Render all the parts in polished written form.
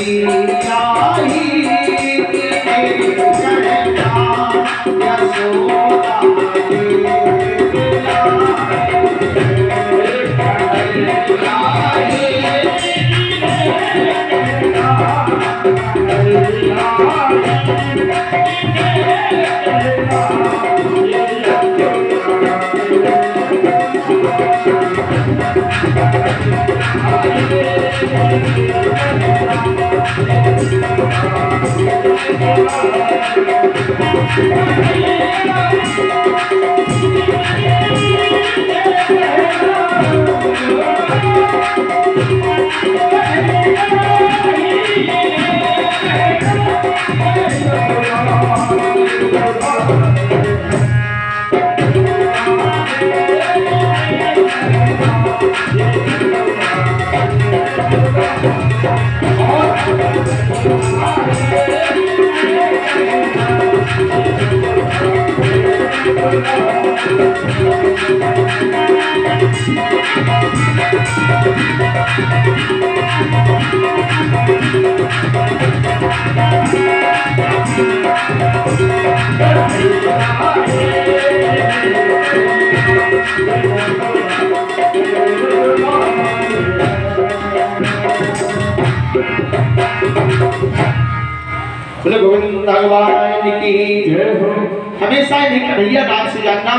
कन्हैया ही यशोदा बोले गोविंद भगवान की जय हो। हमेशा इन्हीं कन्हैया नाम से जानना।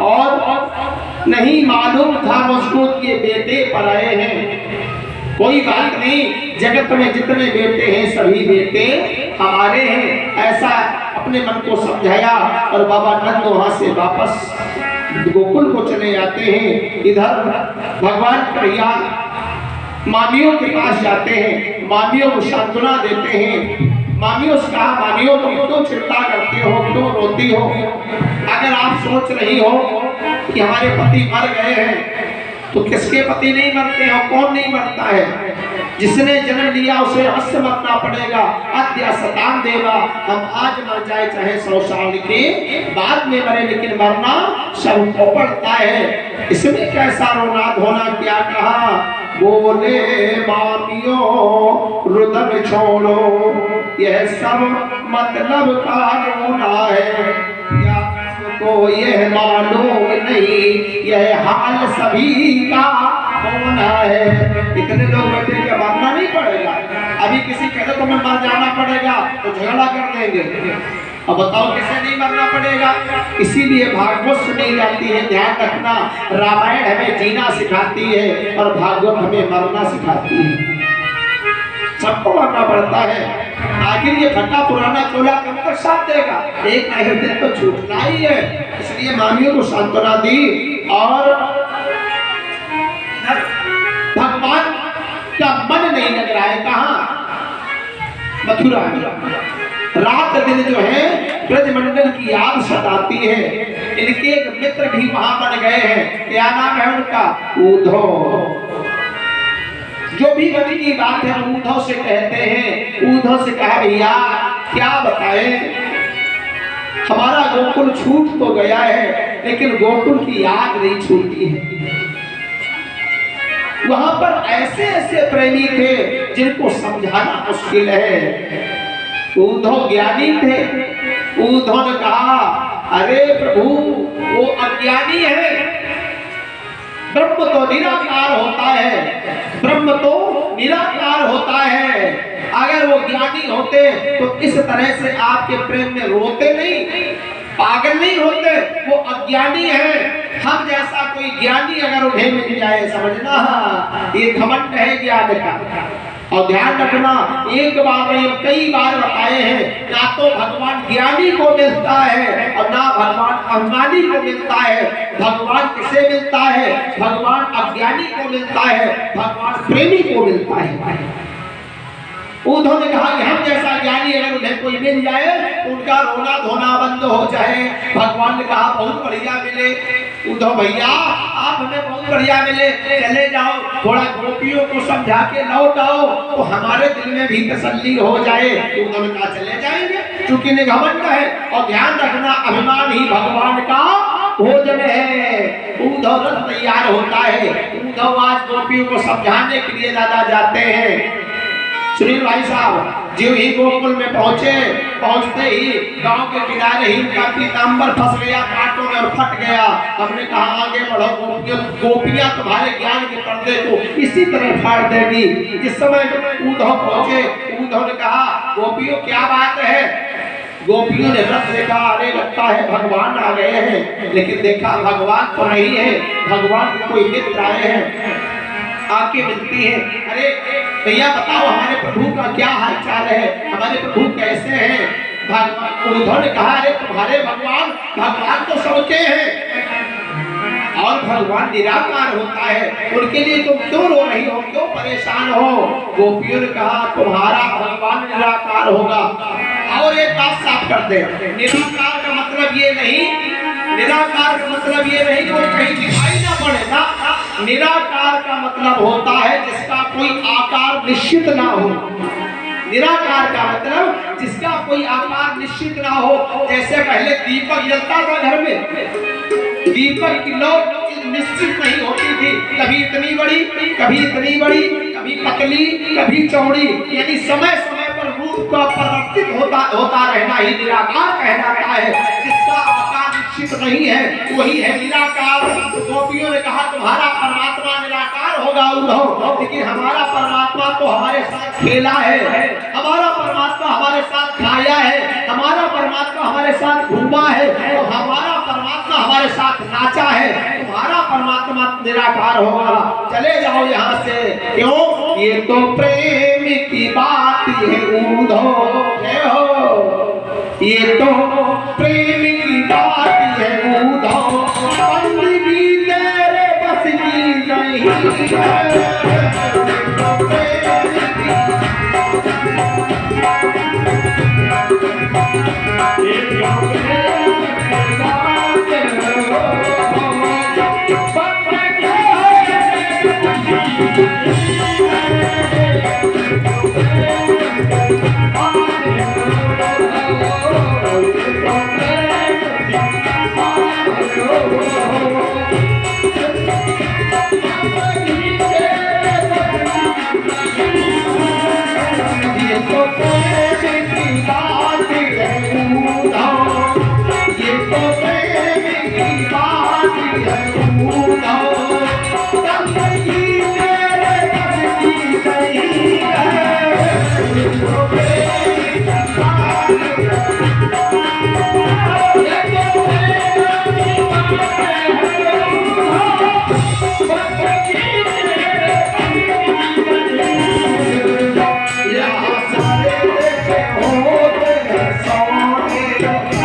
और नहीं मालूम था मुझको कि बेटे पर आए हैं। कोई बात नहीं, जगत में जितने बेटे हैं सभी बेटे हमारे हैं, ऐसा अपने मन को समझाया। और बाबा नंद वहां से वापस गोकुल को चले जाते हैं। इधर भगवान कन्हैया मामियों के पास जाते हैं, मामियों को सांत्वना देते हैं। मामियों से कहा, मामियों तुम क्यों चिंता करती हो, क्यों रोती हो? अगर आप सोच रही हो कि हमारे पति मर गए हैं, तो किसके पति नहीं मरते हैं? कौन नहीं मरता है? जिसने जन्म लिया उसे अवश्य मरना पड़ेगा। अद्य सतान देगा, हम आज मर जाए चाहे 100 साल के बाद में मरे, लेकिन मरना सबको पड़ता है। इसमें कैसा रोना धोना? क्या कहा? बोले मामियों रुदन छोड़ो, यह सब मतलब का रोना है। क्या को यह मालूम नहीं, यह हाल सभी का होना है। इतने लोग बैठे के मरना नहीं पड़ेगा। अभी किसी कहते तो मैं मर जाना पड़ेगा तो झगड़ा कर देंगे। अब बताओ किसे नहीं मरना पड़ेगा? इसीलिए भागवत सुनी जाती है। ध्यान रखना, रामायण हमें जीना सिखाती है और भागवत हमें मरना सिखाती है। सबको मरना पड़ता है। आखिर ये फटा पुराना चोला कब तक साथ देगा? एक ना एक दिन तो छूटना ही है। इसलिए मामियों को सांत्वना दी। और भगवान का मन नहीं लग रहा है। कहाँ? मथुरा में। रात दिन जो है ब्रजमंडल की याद सताती है। इनके एक मित्र भी वहां बन गए हैं। क्या नाम है उनका? उद्धव। जो भी गति की बात है उद्धव से कहते हैं। उद्धव से कहा, भैया क्या बताए, हमारा गोकुल छूट तो गया है, लेकिन गोकुल की याद नहीं छूटी है। वहां पर ऐसे ऐसे प्रेमी थे जिनको समझाना मुश्किल है। उद्धव ज्ञानी थे। उद्धव ने कहा, अरे प्रभु वो अज्ञानी है। ब्रह्म तो निराकार होता है, ब्रह्म तो निराकार होता है। अगर वो ज्ञानी होते तो इस तरह से आपके प्रेम में रोते नहीं, पागल नहीं होते। वो अज्ञानी है। हम जैसा कोई ज्ञानी अगर उन्हें मिल जाए, समझना ये घमंड है ज्ञान का। और ध्यान रखना, एक बार नहीं कई बार बताए हैं, ना तो भगवान ज्ञानी को मिलता है और ना भगवान अज्ञानी को मिलता है। भगवान किसे मिलता है? भगवान अज्ञानी को मिलता है, भगवान प्रेमी को मिलता है। उद्धव ने कहा कि हम जैसा ज्ञानी अगर उन्हें कोई मिल जाए तो उनका रोना धोना बंद हो जाए। भगवान ने कहा, बहुत बढ़िया मिले उद्धव भैया, आप हमें बहुत बढ़िया मिले, चले जाओ, थोड़ा गोपियों को समझा के लौट आओ तो हमारे दिल में भी तसल्ली हो जाए। उद्धव ने कहा, चले जाएंगे, चूंकि निघमंड है। और ध्यान रखना, अभिमान ही भगवान का भोजन है। उद्धव रथ तैयार होता है। उद्धव आज गोपियों को समझाने के लिए दादा जाते हैं। सुनील भाई साहब जो ही गोकुल में पहुंचे, पहुंचते ही गांव के किनारे ही उनका पीतांबर फंस गया कांटों में और फट गया। हमने कहा आगे बढ़ो, गोपियां तुम्हारे ज्ञान के पर्दे को इसी तरह फाड़ देगी। जिस समय उद्धव पहुंचे, उद्धव ने कहा गोपियों क्या बात है? गोपियों ने रथ देखा, अरे लगता है भगवान आ गए हैं, लेकिन देखा भगवान तो नहीं है, भगवान कोई मित्र आए हैं। आके मिलती है, अरे भैया बताओ हमारे प्रभु का क्या हाल चाल है, हमारे प्रभु कैसे हैं? उद्धव ने कहा अरे तुम्हारे भगवान, भगवान तो सबके हैं और भगवान निराकार होता है, उनके लिए तुम क्यों रो रही हो, क्यों परेशान हो? गोपियों ने कहा तुम्हारा भगवान निराकार होगा। और एक बात साफ कर दे, निराकार का मतलब ये नहीं, निराकार का मतलब ये नहीं कि वो कहीं दिखाई ना पड़े ना। निराकार का मतलब होता है जिसका कोई आकार निश्चित ना हो। निराकार का मतलब जिसका कोई आकार निश्चित ना हो। जैसे पहले दीपक जलता था घर में, दीपक की लौ निश्चित नहीं होती थी, कभी इतनी बड़ी, कभी इतनी बड़ी, कभी पतली, कभी चौड़ी, यानी समय समय पर रूप का परिवर्तित होता रहना ही निराकार कहलाता है। जिसका आकार निश्चित नहीं है वही है निराकार। गोपियों ने कहा तुम्हारा परमात्मा निराकार होगा उद्धव, लेकिन हमारा परमात्मा तो हमारे साथ खेला है, हमारा परमात्मा हमारे साथ खाया है, हमारा परमात्मा हमारे साथ घूमा है, तो हमारा परमात्मा हमारे साथ नाचा है, तुम्हारा परमात्मा निराकार होगा, चले जाओ यहाँ से। क्यों? ये तो प्रेम की बात है उद्धव, ये तो प्रेम की बात है उद्धव, बंदगी तेरे बस की नहीं है। Yeah.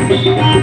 होती है